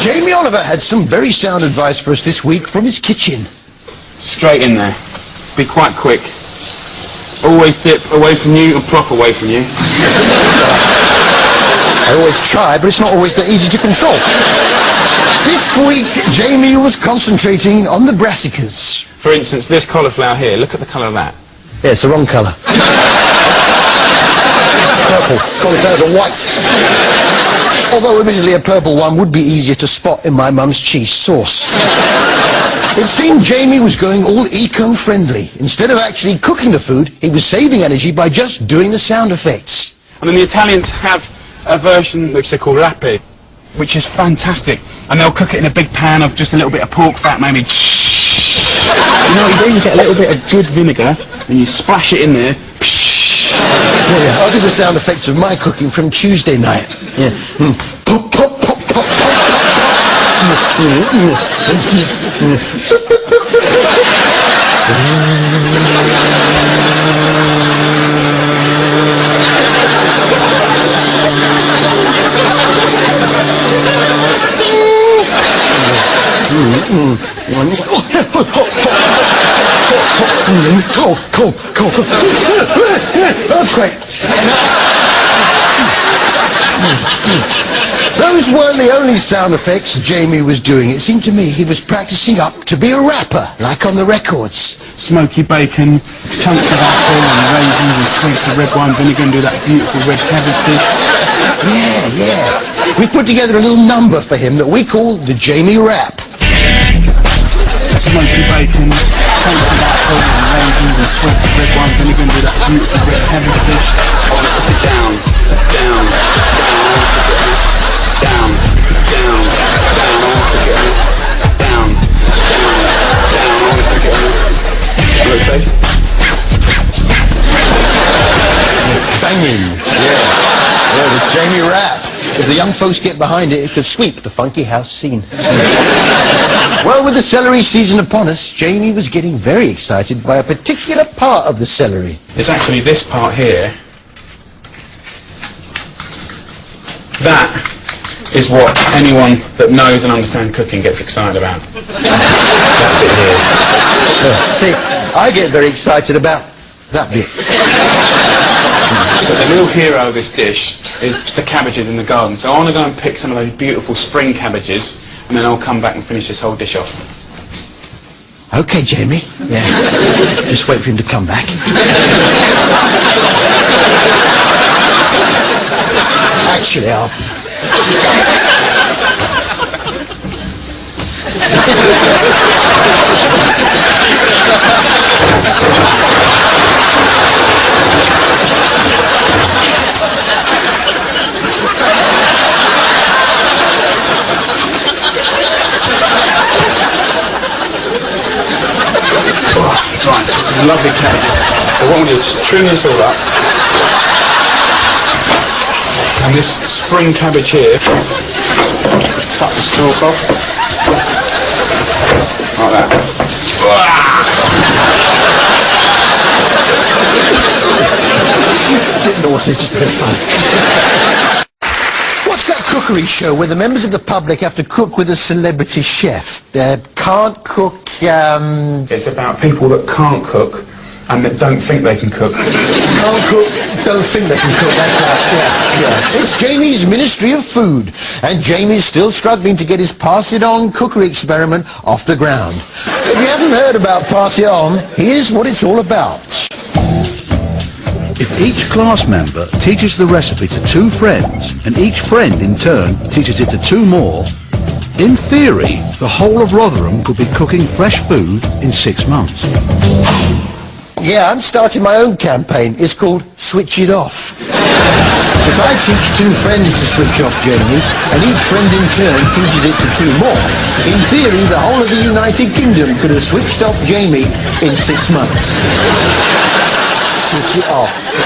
Jamie Oliver had some very sound advice for us this week from his kitchen. Straight in there. Be quite quick. Always dip away from you and plop away from you. I always try, but it's not always that easy to control. This week, Jamie was concentrating on the brassicas. For instance, this cauliflower here, look at the colour of that. Yeah, it's the wrong colour. It's purple. Cauliflowers are white. Although, admittedly, a purple one would be easier to spot in my mum's cheese sauce. It seemed Jamie was going all eco-friendly. Instead of actually cooking the food, he was saving energy by just doing the sound effects. And then the Italians have a version which they call rape, which is fantastic. And they'll cook it in a big pan of just a little bit of pork fat, maybe. You know what you do? You get a little bit of good vinegar, and you splash it in there. Yeah, I'll do the sound effects of my cooking from Tuesday night. Yeah. Pop, pop, pop, pop, pop, cold. Earthquake. Those weren't the only sound effects Jamie was doing. It seemed to me he was practicing up to be a rapper, like on the records. Smoky bacon, chunks of apple and raisins and sweets of red wine vinegar, and do that beautiful red cabbage dish. Yeah. We put together a little number for him that we call the Jamie Rap. Smoky bacon, chunks of apple and raisins and sweets of red wine vinegar, and do that beautiful red cabbage dish. I want to put it down. Banging. Yeah, the Jamie Rap. If the young folks get behind it, it could sweep the funky house scene. Well, with the celery season upon us, Jamie was getting very excited by a particular part of the celery. It's actually this part here. That is what anyone that knows and understands cooking gets excited about. That bit here. See, I get very excited about that bit. The real hero of this dish is the cabbages in the garden. So I want to go and pick some of those beautiful spring cabbages, and then I'll come back and finish this whole dish off. Okay, Jamie. Yeah. Just wait for him to come back. Actually, I'll... Right, some lovely cabbage. So what I'm going to do is just trim this all up. And this spring cabbage here, just cut the stalk off. Like that. A bit naughty, just a bit of fun. What's that cookery show where the members of the public have to cook with a celebrity chef? They can't cook, It's about people that can't cook and that don't think they can cook. Can't cook, don't think they can cook, that's right, yeah. It's Jamie's Ministry of Food, and Jamie's still struggling to get his Pass It On cookery experiment off the ground. If you haven't heard about Pass It On, here's what it's all about. If each class member teaches the recipe to 2 friends, and each friend in turn teaches it to 2 more, in theory, the whole of Rotherham could be cooking fresh food in 6 months. Yeah, I'm starting my own campaign. It's called Switch It Off. If I teach 2 friends to switch off Jamie, and each friend in turn teaches it to 2 more, in theory, the whole of the United Kingdom could have switched off Jamie in 6 months. Switch it off.